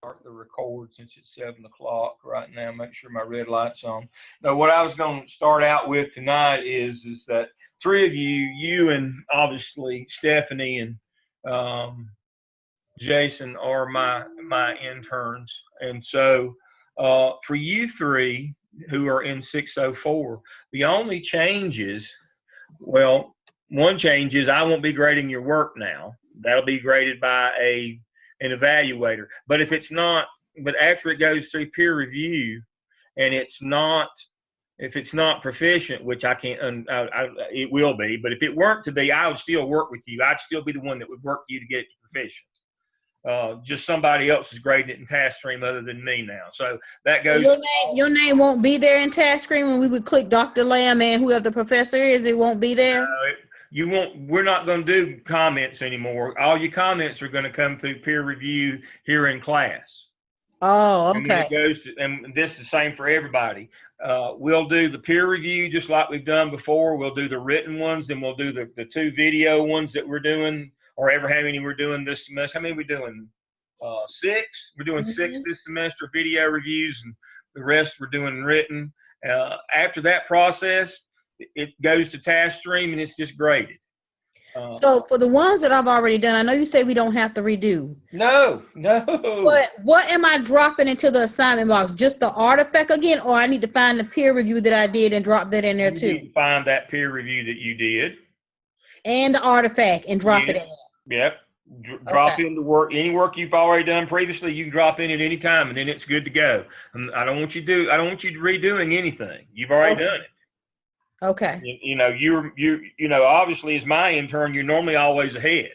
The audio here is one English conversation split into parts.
start the record since it's 7 o'clock right now. Make sure my red light's on. Now, what I was going to start out with tonight is that three of you and obviously Stephanie and Jason are my interns, and so for you three who are in 604, the only changes, well, one change is I won't be grading your work now. That'll be graded by an evaluator. But if it's not, but after it goes through peer review, and if it's not proficient, which I can't, it will be. But if it weren't to be, I would still work with you. I'd still be the one that would work you to get it to proficient. Just somebody else is grading it in task stream other than me now. So that goes. Your name won't be there in task stream when we would click Dr. Lamb and whoever the professor is. It won't be there. You won't. We're not going to do comments anymore. All your comments are going to come through peer review here in class. Oh, okay. And when it goes to, and this is the same for everybody. We'll do the peer review just like we've done before. We'll do the written ones, then we'll do the two video ones that we're doing, or ever how many we're doing this semester. How many we're doing? 6. We're doing 6 this semester, video reviews, and the rest we're doing written. After that process, it goes to task stream and it's just graded. So for the ones that I've already done, I know you say we don't have to redo. No. But what am I dropping into the assignment box? Just the artifact again, or I need to find the peer review that I did and drop that in there too? You need to find that peer review that you did. And the artifact and drop it in there. Yep. Drop in the work, any work you've already done previously, you can drop in at any time and then it's good to go. I don't want you redoing anything. You've already done it. Okay. Obviously as my intern, you're normally always ahead.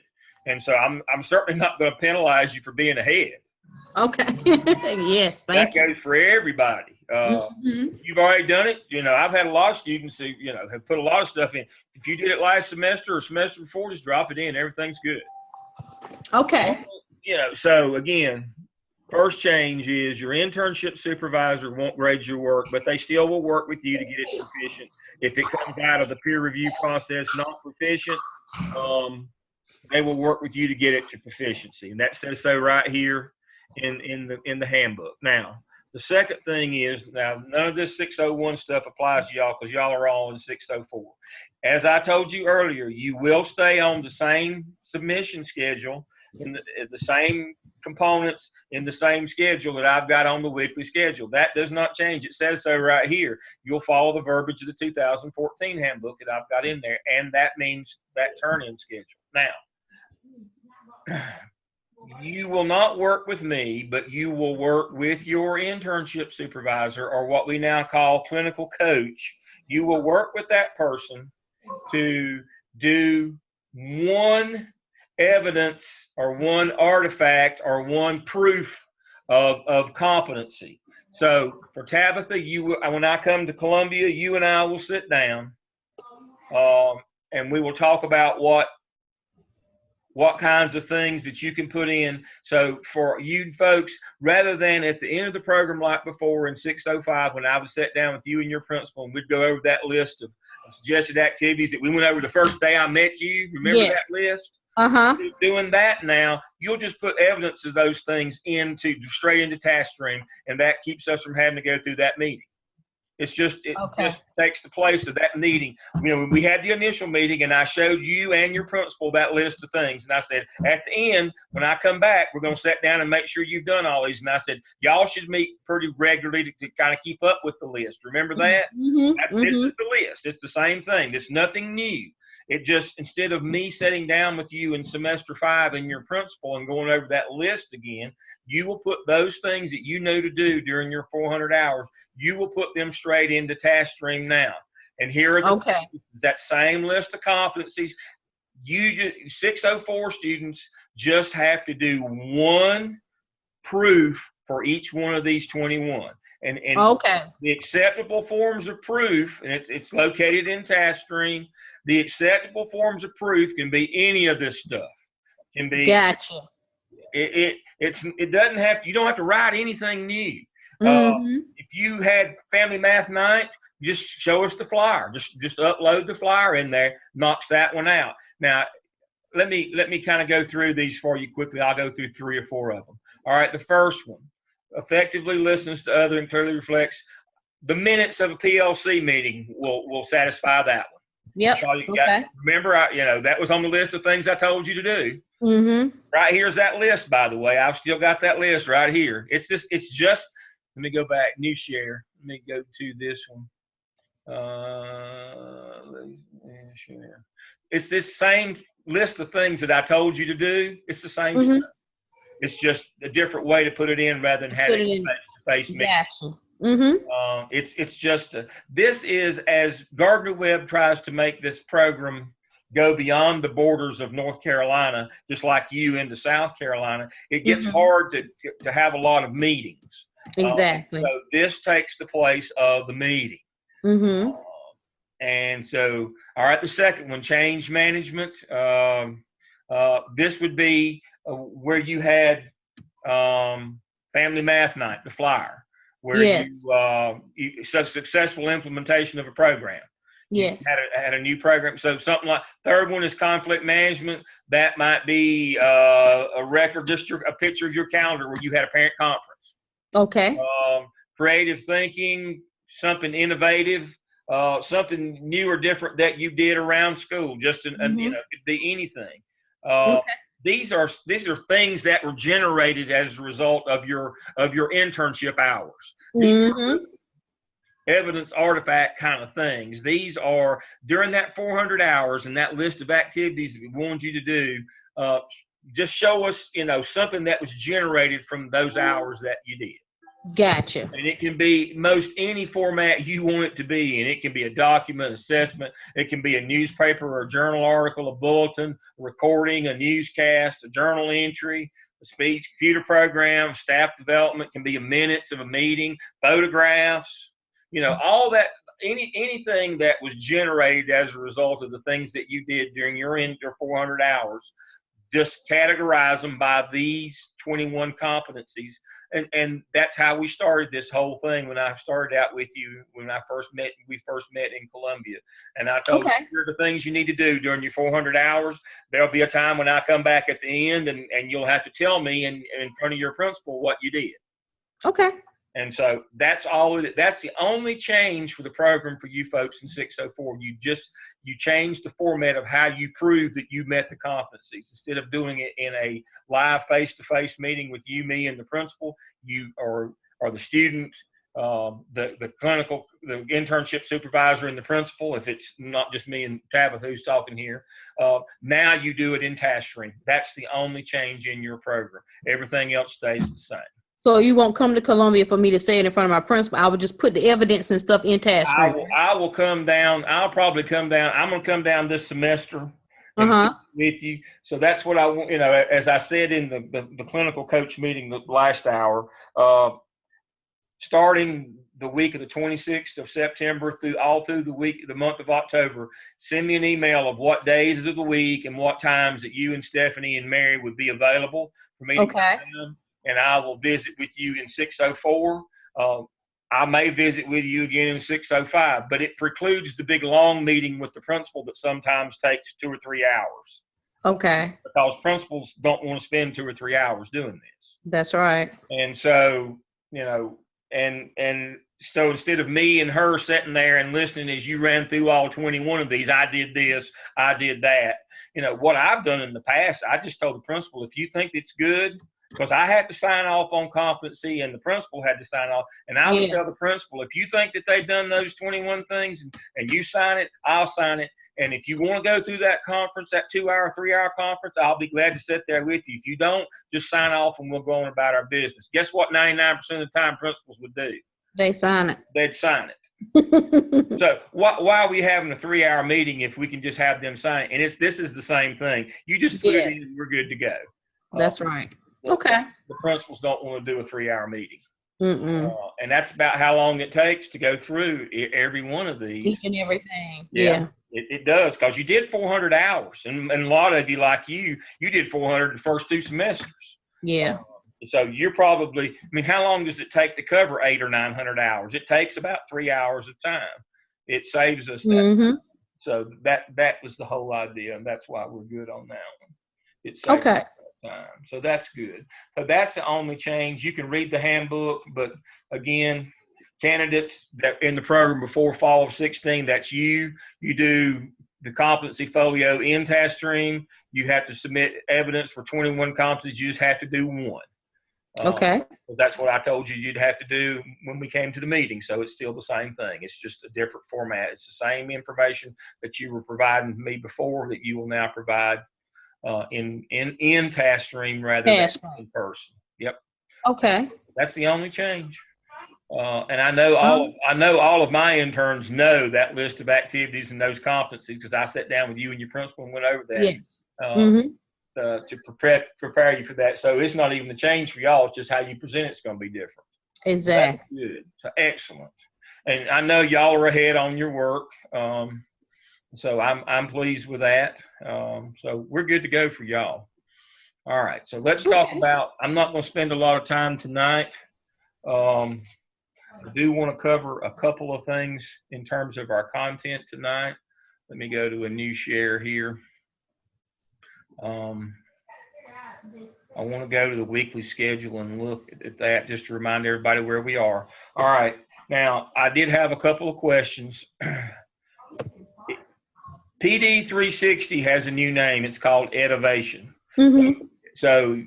And so I'm certainly not going to penalize you for being ahead. Okay. Yes. Thank you. That goes for everybody. You've already done it. I've had a lot of students who, have put a lot of stuff in. If you did it last semester or semester before, just drop it in. Everything's good. Okay. So again, first change is your internship supervisor won't grade your work, but they still will work with you to get it proficient. If it comes out of the peer review process not proficient, they will work with you to get it to proficiency, and that says so right here in the handbook. Now, the second thing is, now none of this 601 stuff applies to y'all because y'all are all in 604. As I told you earlier, you will stay on the same submission schedule in the same components in the same schedule that I've got on the weekly schedule. That does not change. It says so right here. You'll follow the verbiage of the 2014 handbook that I've got in there, and that means that turn-in schedule. Now, you will not work with me, but you will work with your internship supervisor, or what we now call clinical coach. You will work with that person to do one evidence or one artifact or one proof of competency. So for Tabitha, when I come to Columbia, you and I will sit down and we will talk about what kinds of things that you can put in. So for you folks, rather than at the end of the program like before in 605, when I would sit down with you and your principal and we'd go over that list of suggested activities that we went over the first day I met you. Remember that list? Doing that now, you'll just put evidence of those things straight into task stream, and that keeps us from having to go through that meeting. It just takes the place of that meeting. When we had the initial meeting and I showed you and your principal that list of things, and I said, at the end, when I come back, we're going to sit down and make sure you've done all these. And I said, y'all should meet pretty regularly to kind of keep up with the list. Remember that? This is the list. It's the same thing. It's nothing new. It just, instead of me sitting down with you in semester 5 and your principal and going over that list again, you will put those things that you know to do during your 400 hours, you will put them straight into task stream now. And here are that same list of competencies. 604 students just have to do one proof for each one of these 21. And the acceptable forms of proof, and it's located in task stream. The acceptable forms of proof can be any of this stuff. Can be. Gotcha. It doesn't have. You don't have to write anything new. If you had family math night, just show us the flyer. Just upload the flyer in there. Knocks that one out. Now, let me kind of go through these for you quickly. I'll go through 3 or 4 of them. All right, the first one effectively listens to other and clearly reflects. The minutes of a PLC meeting will satisfy that one. Yep. That's all you got. Okay. Remember, that was on the list of things I told you to do. Mm-hmm. Right here's that list, by the way. I've still got that list right here. It's just. Let me go back. New share. Let me go to this one. Share. It's this same list of things that I told you to do. It's the same Mm-hmm. stuff. It's just a different way to put it in rather than having face-to-face meeting. Gotcha. Mm-hmm. It's just this is, as Gardner Webb tries to make this program go beyond the borders of North Carolina, just like you into South Carolina. It gets hard to have a lot of meetings. Exactly. So this takes the place of the meeting. Mm-hmm. And so, all right, the second one, change management. This would be where you had family math night, the flyer, where you successful implementation of a program. Yes. Had a new program. So something like third one is conflict management. That might be a record, just a picture of your calendar where you had a parent conference. Okay. Creative thinking, something innovative, something new or different that you did around school. Just it could be anything. Okay. These are things that were generated as a result of your internship hours. These are evidence artifact kind of things. These are during that 400 hours and that list of activities that we wanted you to do. Just show us, something that was generated from those hours that you did. Gotcha. And it can be most any format you want it to be in. It can be a document, assessment. It can be a newspaper or a journal article, a bulletin, a recording, a newscast, a journal entry, a speech, computer program, staff development. Can be a minutes of a meeting, photographs. All that. Anything that was generated as a result of the things that you did during your 400 hours. Just categorize them by these 21 competencies. And that's how we started this whole thing when I started out with you, when we first met in Columbia. And I told you, here are the things you need to do during your 400 hours. There'll be a time when I come back at the end and you'll have to tell me in front of your principal what you did. Okay. And so that's the only change for the program for you folks in 604. You change the format of how you prove that you met the competencies. Instead of doing it in a live face-to-face meeting with you, me, and the principal, you or the student, the clinical, the internship supervisor, and the principal, if it's not just me and Tabitha who's talking here. Now you do it in task stream. That's the only change in your program. Everything else stays the same. So you won't come to Columbia for me to say it in front of my principal. I would just put the evidence and stuff in task stream. I will come down. I'll probably come down. I'm going to come down this semester with you. So that's what I want. As I said in the clinical coach meeting the last hour, starting the week of the 26th of September through the month of October, send me an email of what days of the week and what times that you and Stephanie and Mary would be available for me to come down. And I will visit with you in 604. I may visit with you again in 605, but it precludes the big long meeting with the principal that sometimes takes 2 or 3 hours. Okay. Because principals don't want to spend 2 or 3 hours doing this. That's right. And so, and so instead of me and her sitting there and listening as you ran through all 21 of these, I did this, I did that. What I've done in the past, I just told the principal, if you think it's good, because I had to sign off on competency and the principal had to sign off. And I would tell the principal, if you think that they've done those 21 things and you sign it, I'll sign it. And if you want to go through that conference, that 2-hour, 3-hour conference, I'll be glad to sit there with you. If you don't, just sign off and we'll go on about our business. Guess what 99% of the time principals would do? They sign it. They'd sign it. So why are we having a 3-hour meeting if we can just have them sign it? And this is the same thing. You just put it in and we're good to go. That's right. Okay. The principals don't want to do a 3-hour meeting. And that's about how long it takes to go through every one of these. Each and everything. Yeah. It does, because you did 400 hours. And a lot of you, like you did 400 the first 2 semesters. Yeah. So you're probably, how long does it take to cover 800 or 900 hours? It takes about 3 hours of time. It saves us that. So that was the whole idea, and that's why we're good on that one. It saves us that time. So that's good. So that's the only change. You can read the handbook, but again, candidates that in the program before fall of 16, that's you. You do the competency folio in task stream. You have to submit evidence for 21 competencies. You just have to do one. Okay. That's what I told you you'd have to do when we came to the meeting. So it's still the same thing. It's just a different format. It's the same information that you were providing me before that you will now provide in task stream rather than in person. Yep. Okay. That's the only change. And I know all of my interns know that list of activities and those competencies because I sat down with you and your principal and went over that. Yes. To prepare you for that. So it's not even the change for y'all. It's just how you present it's going to be different. Exactly. So that's good. So excellent. And I know y'all are ahead on your work. So I'm pleased with that. So we're good to go for y'all. All right. So let's talk about, I'm not going to spend a lot of time tonight. I do want to cover a couple of things in terms of our content tonight. Let me go to a new share here. I want to go to the weekly schedule and look at that just to remind everybody where we are. All right. Now, I did have a couple of questions. PD 360 has a new name. It's called Edovation. So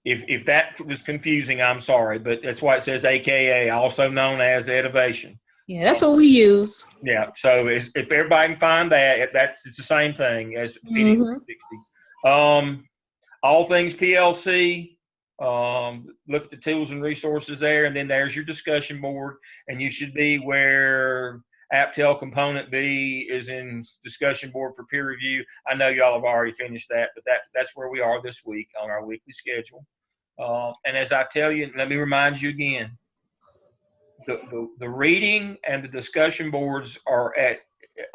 if that was confusing, I'm sorry, but that's why it says AKA, also known as Edovation. Yeah, that's what we use. Yeah. So if everybody can find that, it's the same thing as PD 360. All things PLC, look at the tools and resources there, and then there's your discussion board, and you should be where AppTel Component B is in discussion board for peer review. I know y'all have already finished that, but that's where we are this week on our weekly schedule. And as I tell you, let me remind you again, the reading and the discussion boards are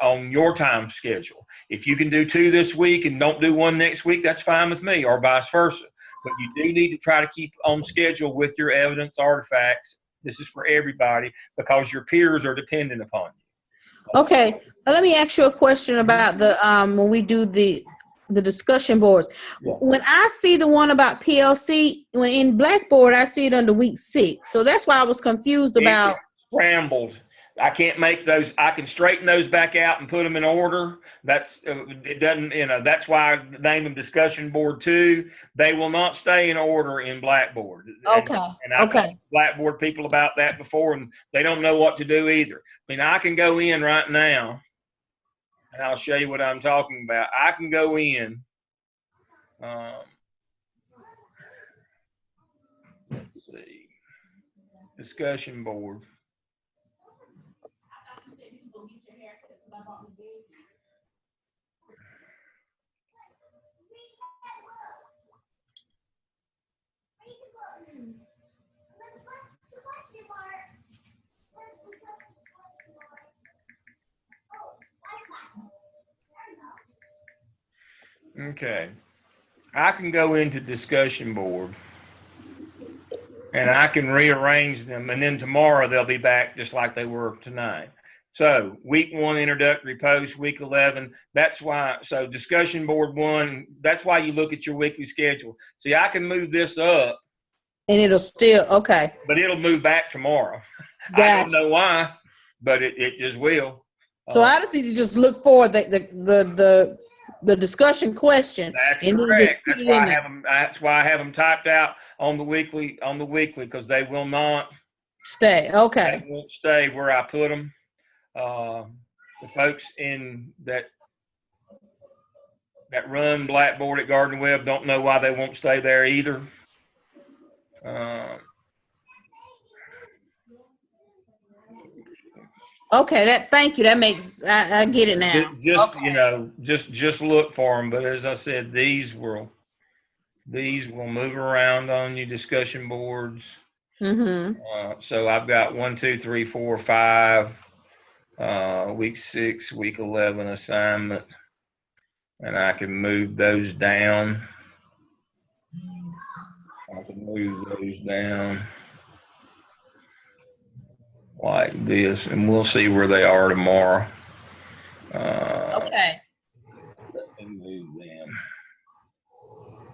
on your time schedule. If you can do 2 this week and don't do 1 next week, that's fine with me, or vice versa. But you do need to try to keep on schedule with your evidence artifacts. This is for everybody because your peers are dependent upon you. Okay, let me ask you a question about the when we do the discussion boards. Yeah. When I see the one about PLC, when in Blackboard, I see it under week 6. So that's why I was confused about. Scrambled. I can't make those. I can straighten those back out and put them in order. That's it doesn't. That's why I named them discussion board 2. They will not stay in order in Blackboard. Okay. And I've talked to Blackboard people about that before, and they don't know what to do either. I mean, I can go in right now, and I'll show you what I'm talking about. I can go in. Let's see. Discussion board. Okay, I can go into discussion board and I can rearrange them, and then tomorrow they'll be back just like they were tonight. So week 1 introductory post, week 11, that's why, so discussion board 1, that's why you look at your weekly schedule. See, I can move this up. And it'll still, okay. But it'll move back tomorrow. I don't know why, but it just will. So I just need to just look for the discussion question. That's correct. That's why I have them typed out on the weekly because they will not stay. Okay. They won't stay where I put them. The folks in that run Blackboard at Garden Web don't know why they won't stay there either. Okay, thank you. That makes I get it now. Just look for them. But as I said, these will move around on your discussion boards. So I've got 1, 2, 3, 4, 5. Week 6, week 11 assignment, and I can move those down. I can move those down like this, and we'll see where they are tomorrow. Okay. Let me move them.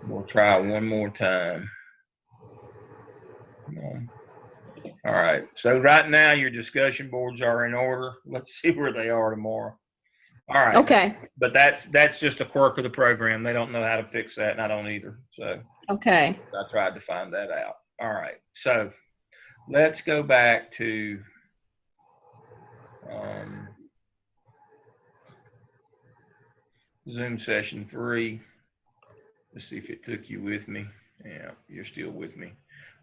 We'll We'll try one more time. Come on. All right. So right now your discussion boards are in order. Let's see where they are tomorrow. All right. Okay. But that's just a quirk of the program. They don't know how to fix that, and I don't either. So Okay. I tried to find that out. All right. So let's go back to Zoom session 3. Let's see if it took you with me. Yeah, you're still with me.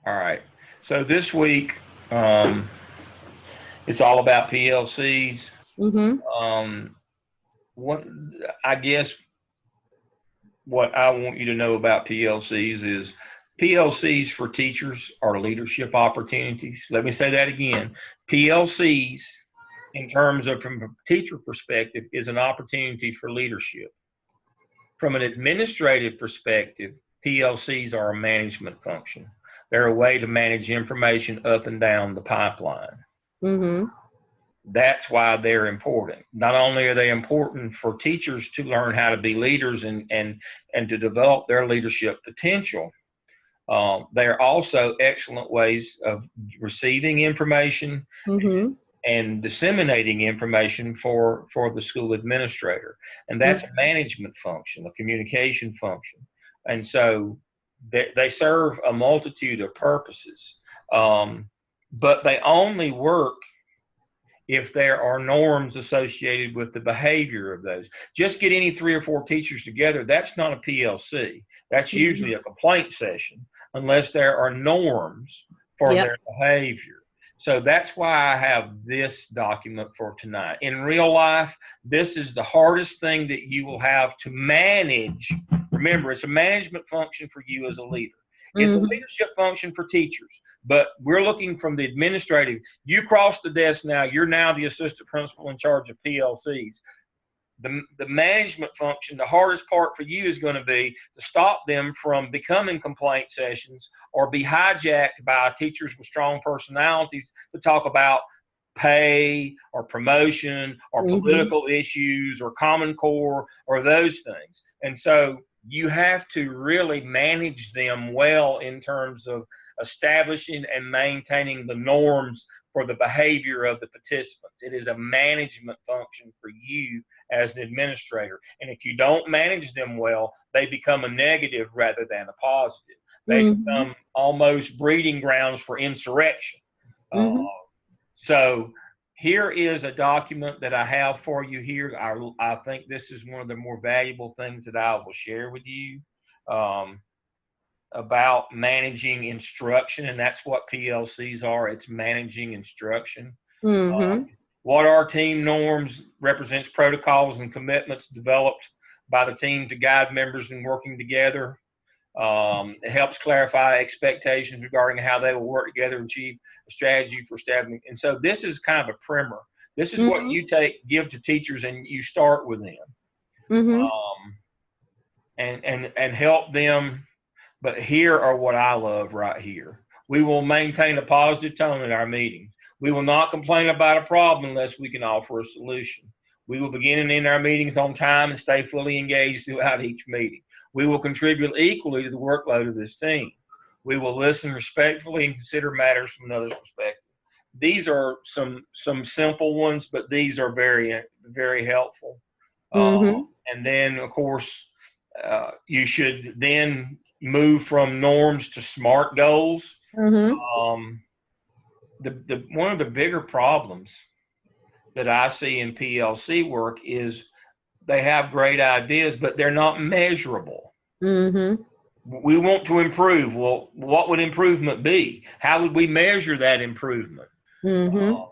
All right. So this week, it's all about PLCs. What I guess what I want you to know about PLCs is PLCs for teachers are leadership opportunities. Let me say that again. PLCs, in terms of from a teacher perspective, is an opportunity for leadership. From an administrative perspective, PLCs are a management function. They're a way to manage information up and down the pipeline. That's why they're important. Not only are they important for teachers to learn how to be leaders and to develop their leadership potential, they're also excellent ways of receiving information and disseminating information for the school administrator. And that's a management function, a communication function. And so they serve a multitude of purposes, but they only work if there are norms associated with the behavior of those. Just get any 3 or 4 teachers together, that's not a PLC. That's usually a complaint session, unless there are norms for their behavior. So that's why I have this document for tonight. In real life, this is the hardest thing that you will have to manage. Remember, it's a management function for you as a leader. It's a leadership function for teachers, but we're looking from the administrative. You cross the desk now, you're now the assistant principal in charge of PLCs. The management function, the hardest part for you is going to be to stop them from becoming complaint sessions or be hijacked by teachers with strong personalities to talk about pay or promotion or political issues or Common Core or those things. And so you have to really manage them well in terms of establishing and maintaining the norms for the behavior of the participants. It is a management function for you as an administrator. And if you don't manage them well, they become a negative rather than a positive. They become almost breeding grounds for insurrection. So here is a document that I have for you here. I think this is one of the more valuable things that I will share with you about managing instruction, and that's what PLCs are. It's managing instruction. What are team norms represents protocols and commitments developed by the team to guide members in working together. It helps clarify expectations regarding how they will work together and achieve a strategy for establishing. And so this is kind of a primer. This is what you give to teachers, and you start with them and help them. But here are what I love right here. We will maintain a positive tone in our meetings. We will not complain about a problem unless we can offer a solution. We will begin and end our meetings on time and stay fully engaged throughout each meeting. We will contribute equally to the workload of this team. We will listen respectfully and consider matters from another's perspective. These are some simple ones, but these are very, very helpful. And then, of course, you should then move from norms to SMART goals. One of the bigger problems that I see in PLC work is they have great ideas, but they're not measurable. We want to improve. Well, what would improvement be? How would we measure that improvement? What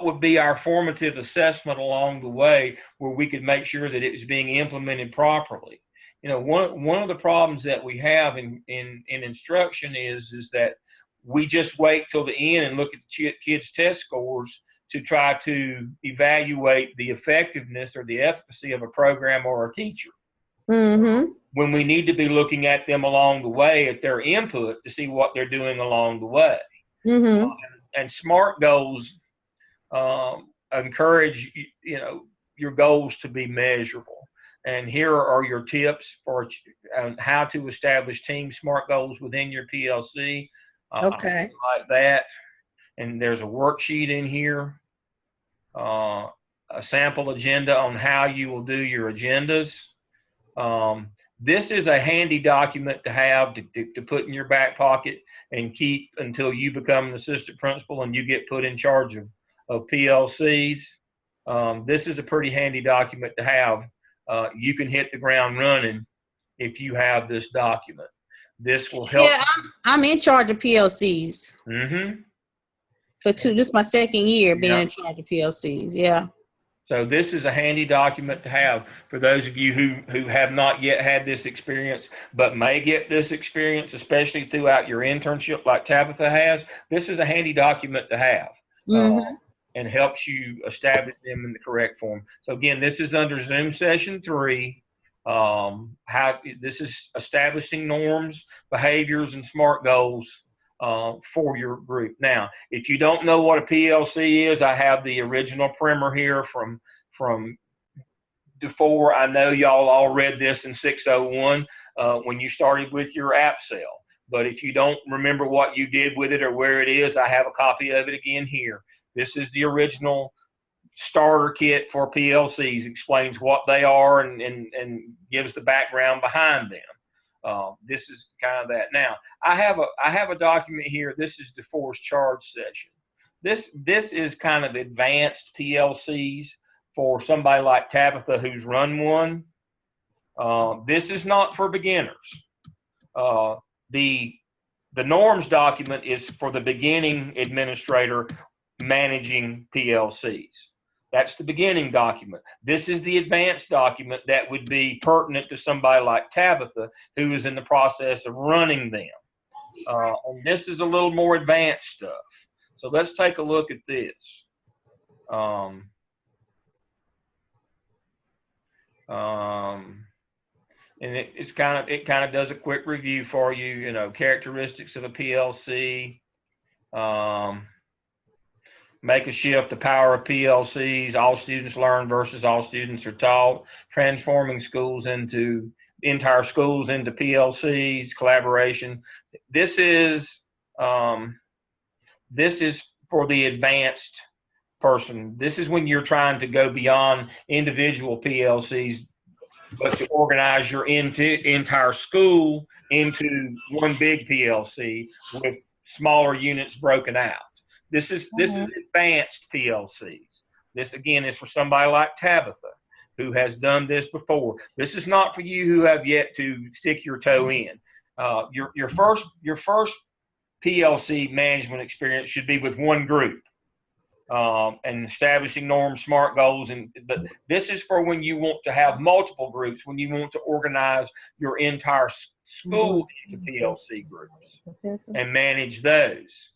would be our formative assessment along the way where we could make sure that it was being implemented properly? One of the problems that we have in instruction is that we just wait till the end and look at the kids' test scores to try to evaluate the effectiveness or the efficacy of a program or a teacher. When we need to be looking at them along the way at their input to see what they're doing along the way. And SMART goals encourage your goals to be measurable. And here are your tips for how to establish team SMART goals within your PLC. Okay. Like that. And there's a worksheet in here, a sample agenda on how you will do your agendas. This is a handy document to have to put in your back pocket and keep until you become an assistant principal and you get put in charge of PLCs. This is a pretty handy document to have. You can hit the ground running if you have this document. This will help. Yeah, I'm in charge of PLCs. Mm-hmm. This is my second year being in charge of PLCs. Yeah. So this is a handy document to have for those of you who have not yet had this experience, but may get this experience, especially throughout your internship like Tabitha has. This is a handy document to have. And helps you establish them in the correct form. So again, this is under Zoom session 3. This is establishing norms, behaviors, and SMART goals for your group. Now, if you don't know what a PLC is, I have the original primer here from before. I know y'all all read this in 601 when you started with your app cell. But if you don't remember what you did with it or where it is, I have a copy of it again here. This is the original starter kit for PLCs, explains what they are and gives the background behind them. This is kind of that. Now, I have a document here. This is DeForest charge session. This is kind of advanced PLCs for somebody like Tabitha who's run one. This is not for beginners. The norms document is for the beginning administrator managing PLCs. That's the beginning document. This is the advanced document that would be pertinent to somebody like Tabitha who is in the process of running them. And this is a little more advanced stuff. So let's take a look at this. And it kind of does a quick review for you. You know, characteristics of a PLC. Make a shift, the power of PLCs, all students learn versus all students are taught, transforming entire schools into PLCs, collaboration. This is for the advanced person. This is when you're trying to go beyond individual PLCs, but to organize your entire school into one big PLC with smaller units broken out. This is advanced PLCs. This again is for somebody like Tabitha who has done this before. This is not for you who have yet to stick your toe in. Your first PLC management experience should be with one group and establishing norms, SMART goals. But this is for when you want to have multiple groups, when you want to organize your entire school into PLC groups and manage those.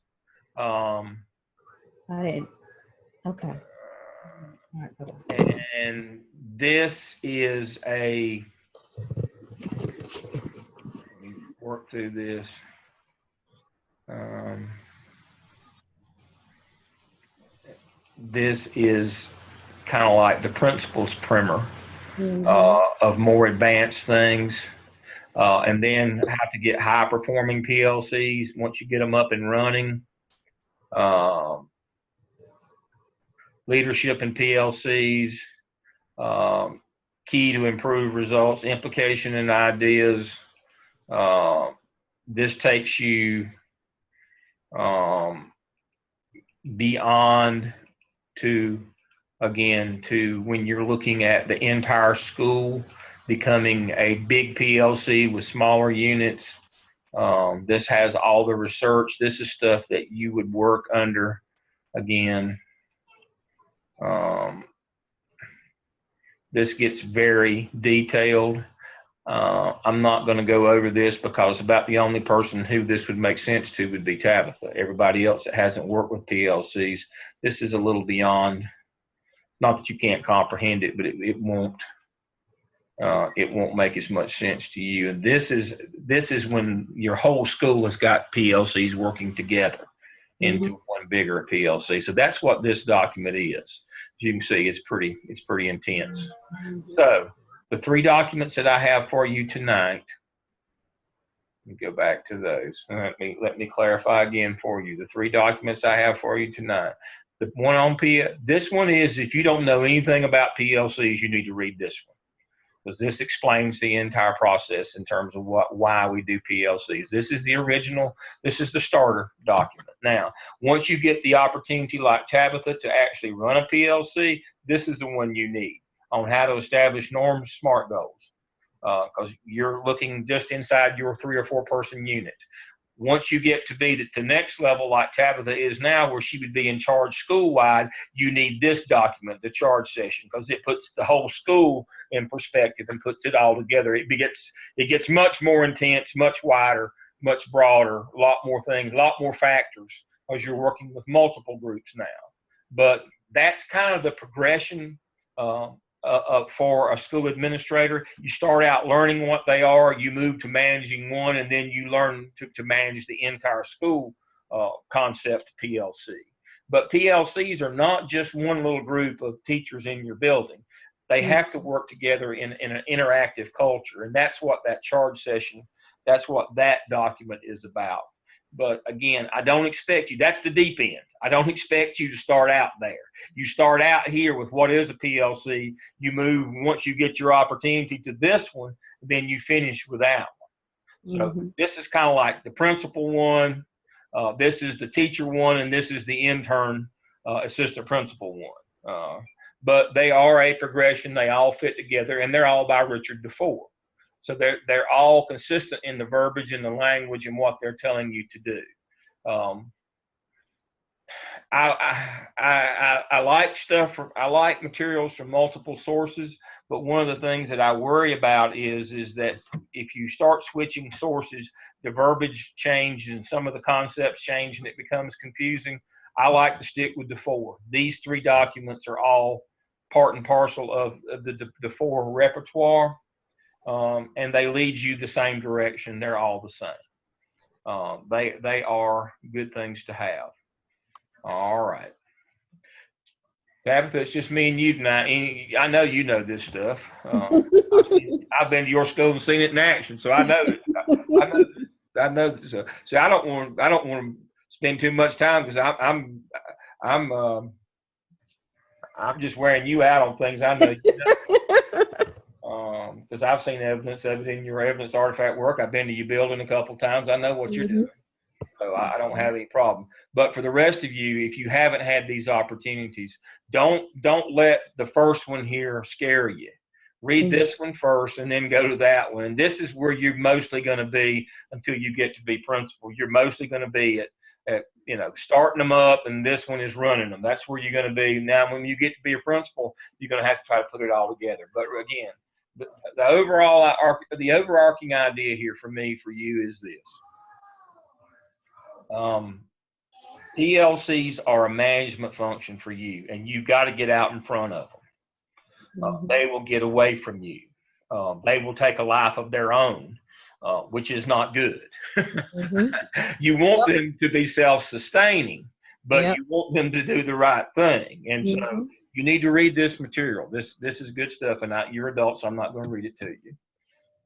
Okay. And this is let me work through this. This is kind of like the principal's primer of more advanced things. And then how to get high performing PLCs once you get them up and running. Leadership in PLCs, key to improve results, implication and ideas. This takes you beyond to when you're looking at the entire school becoming a big PLC with smaller units. This has all the research. This is stuff that you would work under again. This gets very detailed. I'm not going to go over this because about the only person who this would make sense to would be Tabitha. Everybody else that hasn't worked with PLCs, this is a little beyond. Not that you can't comprehend it, but it won't make as much sense to you. And this is when your whole school has got PLCs working together into one bigger PLC. So that's what this document is. As you can see, it's pretty intense. So The 3 documents that I have for you tonight, let me go back to those. Let me clarify again for you. The 3 documents I have for you tonight. The one on this one is, if you don't know anything about PLCs, you need to read this one, because this explains the entire process in terms of why we do PLCs. This is the original. This is the starter document. Now, once you get the opportunity like Tabitha to actually run a PLC, this is the one you need on how to establish norms, SMART goals, because you're looking just inside your 3 or 4 person unit. Once you get to be at the next level, like Tabitha is now, where she would be in charge school-wide, you need this document, the charge session, because it puts the whole school in perspective and puts it all together. It gets much more intense, much wider, much broader, a lot more things, a lot more factors, because you're working with multiple groups now. But that's kind of the progression for a school administrator. You start out learning what they are, you move to managing one, and then you learn to manage the entire school concept PLC. But PLCs are not just one little group of teachers in your building. They have to work together in an interactive culture, and that's what that charge session, that's what that document is about. But again, I don't expect you, that's the deep end. I don't expect you to start out there. You start out here with what is a PLC. You move, once you get your opportunity to this one, then you finish with that one. So this is kind of like the principal one. This is the teacher one, and this is the intern assistant principal one. But they are a progression. They all fit together, and they're all by Richard DeFore. So they're all consistent in the verbiage and the language and what they're telling you to do. I like stuff I like materials from multiple sources, but one of the things that I worry about is that if you start switching sources, the verbiage changes and some of the concepts change and it becomes confusing. I like to stick with DeFore. These 3 documents are all part and parcel of the DeFore repertoire. And they lead you the same direction. They're all the same. They are good things to have. All right. Tabitha, it's just me and you tonight. I know you know this stuff. I've been to your school and seen it in action, so I know. I know. So I don't want to spend too much time, because I'm just wearing you out on things I know. You know. Because I've seen evidence of it in your evidence artifact work. I've been to your building a couple of times. I know what you're doing. So I don't have any problem. But for the rest of you, if you haven't had these opportunities, don't let the first one here scare you. Read this one first and then go to that one. And this is where you're mostly going to be until you get to be principal. You're mostly going to be at starting them up, and this one is running them. That's where you're going to be. Now, when you get to be a principal, you're going to have to try to put it all together. But again, the overarching idea here for you is this. PLCs are a management function for you, and you've got to get out in front of them. They will get away from you. They will take a life of their own, which is not good. You want them to be self-sustaining, but you want them to do the right thing. And so you need to read this material. This is good stuff, and you're adults, so I'm not going to read it to you.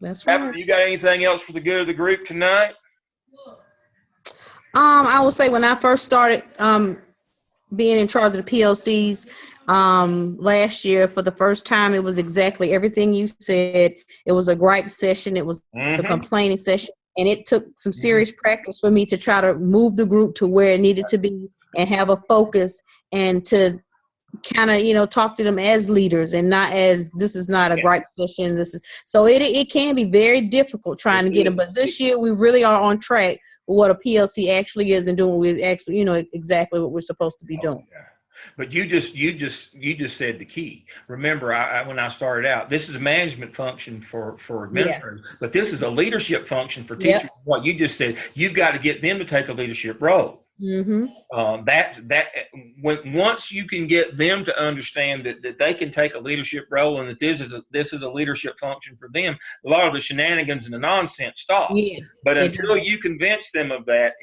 That's right. You got anything else for the good of the group tonight? I would say when I first started being in charge of the PLCs last year for the first time, it was exactly everything you said. It was a gripe session. It was a complaining session. And it took some serious practice for me to try to move the group to where it needed to be and have a focus, and to kind of, talk to them as leaders and not as, this is not a gripe session. So it can be very difficult trying to get them. But this year we really are on track with what a PLC actually is and doing with actually, exactly what we're supposed to be doing. But you just said the key. Remember, when I started out, this is a management function for administrators, but this is a leadership function for teachers. What you just said, you've got to get them to take a leadership role. Once you can get them to understand that they can take a leadership role and that this is a leadership function for them, a lot of the shenanigans and the nonsense stop. But until you convince them of that,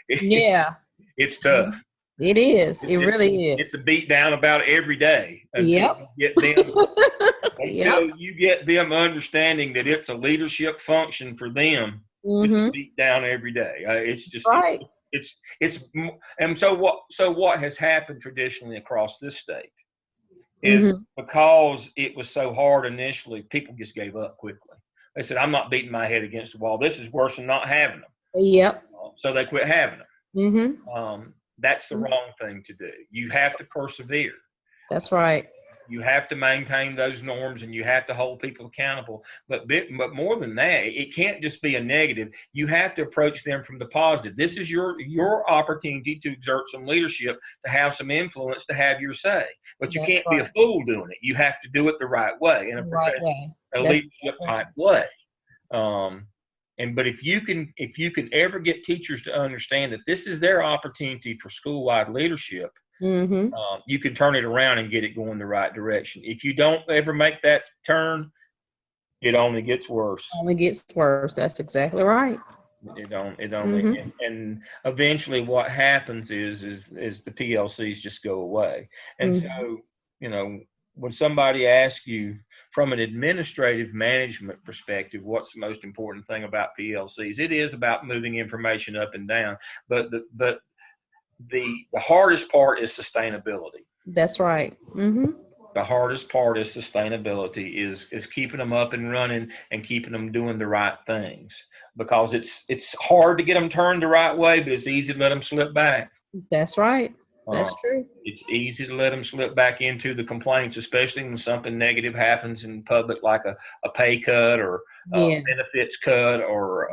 it's tough. It is. It really It's is. a beat down about every day Yep. until you get them understanding that it's a leadership function for them. It's a Mm-hmm. beat down every day. It's just Right. it's and so what has happened traditionally across this state is Mm-hmm. because it was so hard initially, people just gave up quickly. They said, I'm not beating my head against the wall. This is worse than not having them. Yep. So they quit having them. Mm-hmm. That's the wrong thing to do. You have to persevere. That's right. You have to maintain those norms, and you have to hold people accountable. But more than that, it can't just be a negative. You have to approach them from the positive. This is your opportunity to exert some leadership, to have some influence, to have your say. But you That's can't be a right. fool doing it. You have to do it the right way, in a Right professional, way. a That's leadership type way. But if you can ever get teachers to understand that this is their opportunity for school-wide leadership, mm-hmm. you can turn it around and get it going the right direction. If you don't ever make that turn, it only gets worse. Only gets worse. That's exactly right. It only and eventually what happens is the PLCs just go away. And so, when somebody asks you from an administrative management perspective, what's the most important thing about PLCs? It is about moving information up and down, but the hardest part is sustainability. That's right. Mm-hmm. The hardest part is sustainability, is keeping them up and running and keeping them doing the right things, because it's hard to get them turned the right way, but it's easy to let them slip back. That's right. Uh, That's true. it's easy to let them slip back into the complaints, especially when something negative happens in public, like a pay cut or Yeah. benefits cut or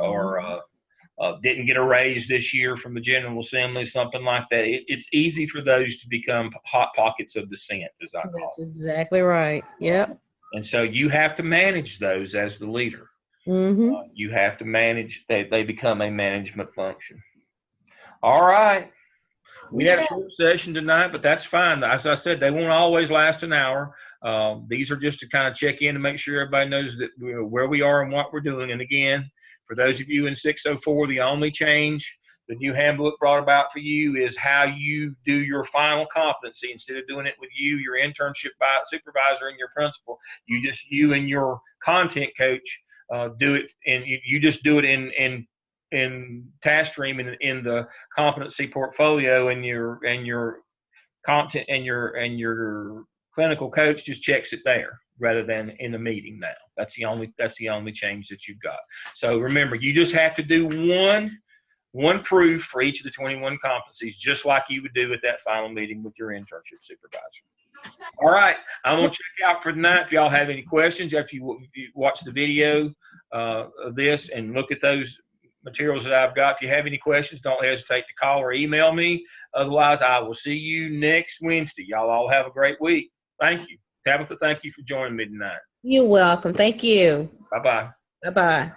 didn't get a raise this year from the General Assembly, something like that. It's easy for those to become hot pockets of dissent, as I call That's it. exactly right. Yep. And so you have to manage those as the leader. Mm-hmm. You have to manage, they become a management function. All right. We had a short session tonight, but that's fine. As I said, they won't always last an hour. These are just to kind of check in to make sure everybody knows that where we are and what we're doing. And again, for those of you in 604, the only change the new handbook brought about for you is how you do your final competency. Instead of doing it with your internship supervisor and your principal, you and your content coach do it, and you just do it in task stream in the competency portfolio, and your content and your clinical coach just checks it there rather than in the meeting now. That's the only change that you've got. So remember, you just have to do one proof for each of the 21 competencies, just like you would do at that final meeting with your internship supervisor. All right, I'm going to check out for tonight. If y'all have any questions after you watch the video of this and look at those materials that I've got, if you have any questions, don't hesitate to call or email me. Otherwise, I will see you next Wednesday. Y'all all have a great week. Thank you. Tabitha, thank you for joining me tonight. You're welcome. Thank you. Bye-bye. Bye-bye.